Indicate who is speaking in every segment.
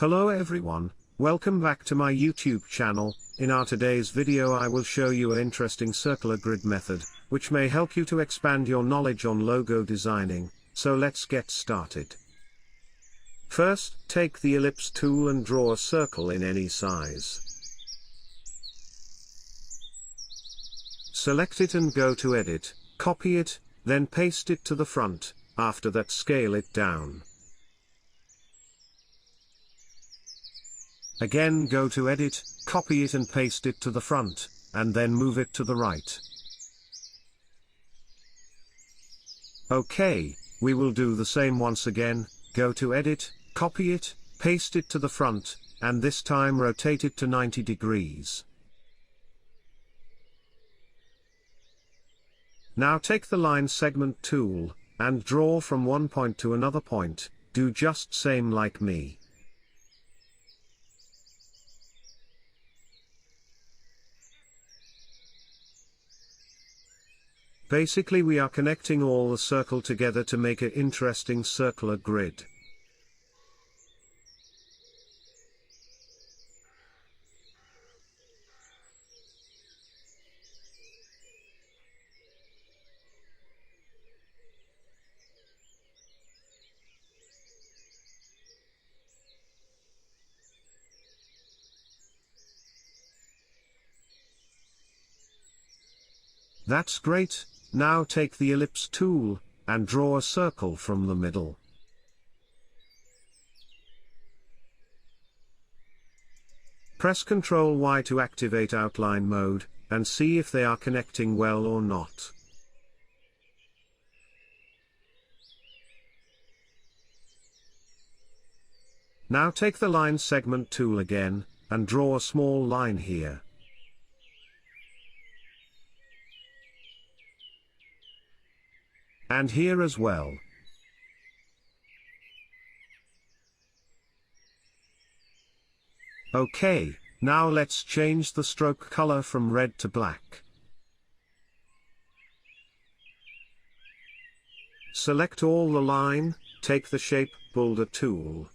Speaker 1: Hello everyone, welcome back to my YouTube channel. In our today's video I will show you an interesting circular grid method, which may help you to expand your knowledge on logo designing, so let's get started. First, take the ellipse tool and draw a circle in any size. Select it and go to Edit, copy it, then paste it to the front, after that scale it down. Again go to Edit, copy it and paste it to the front, and then move it to the right. OK, we will do the same once again, go to Edit, copy it, paste it to the front, and this time rotate it to 90 degrees. Now take the line segment tool, and draw from one point to another point, do just same like me. Basically we are connecting all the circle together to make an interesting circular grid. That's great. Now take the ellipse tool, and draw a circle from the middle. Press Ctrl Y to activate outline mode, and see if they are connecting well or not. Now take the line segment tool again, and draw a small line here. And here as well. OK, now let's change the stroke color from red to black. Select all the line, take the shape builder tool,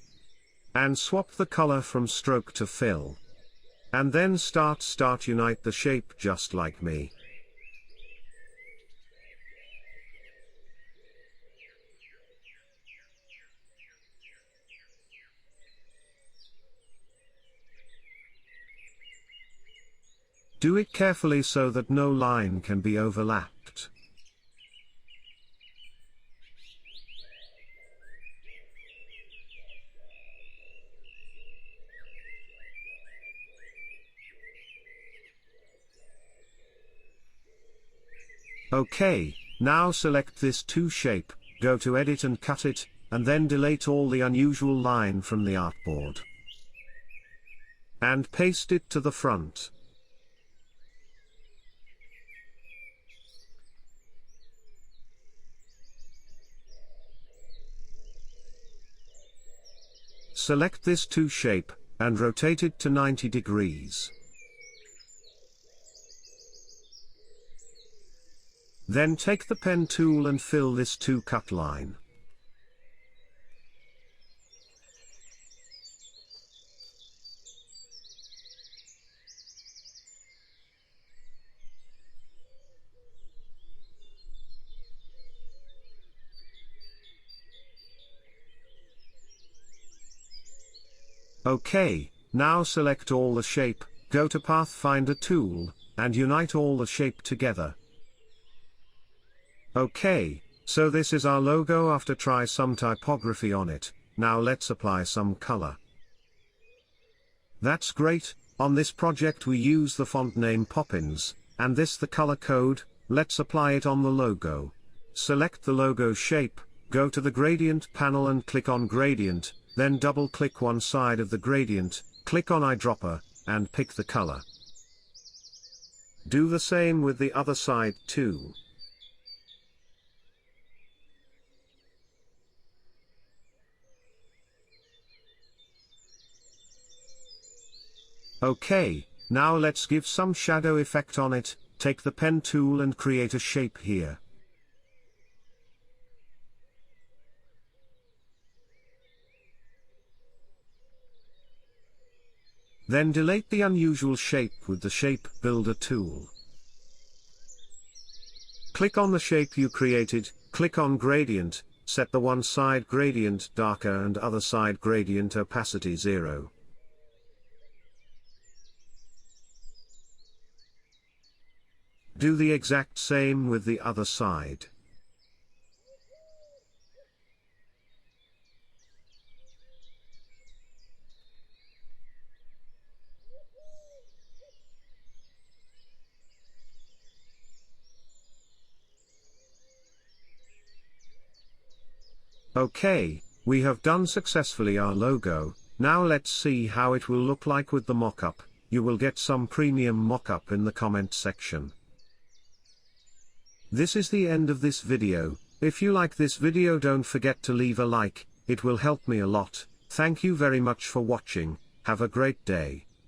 Speaker 1: and swap the color from stroke to fill. And then start unite the shape just like me. Do it carefully so that no line can be overlapped. OK, now select this 2 shape, go to Edit and cut it, and then delete all the unusual line from the artboard. And paste it to the front. Select this 2 shape, and rotate it to 90 degrees. Then take the pen tool and fill this 2 cut line. OK, now select all the shape, go to Pathfinder tool, and unite all the shape together. OK, so this is our logo after try some typography on it. Now let's apply some color. That's great. On this project we use the font name Poppins, and this the color code. Let's apply it on the logo. Select the logo shape, go to the gradient panel and click on gradient. Then double-click one side of the gradient, click on eyedropper, and pick the color. Do the same with the other side too. OK, now let's give some shadow effect on it, take the pen tool and create a shape here. Then delete the unusual shape with the Shape Builder tool. Click on the shape you created, click on Gradient, set the one side gradient darker and other side gradient opacity 0. Do the exact same with the other side. Okay, we have done successfully our logo. Now let's see how it will look like with the mockup. You will get some premium mockup in the comment section. This is the end of this video. If you like this video, don't forget to leave a like, it will help me a lot. Thank you very much for watching, have a great day.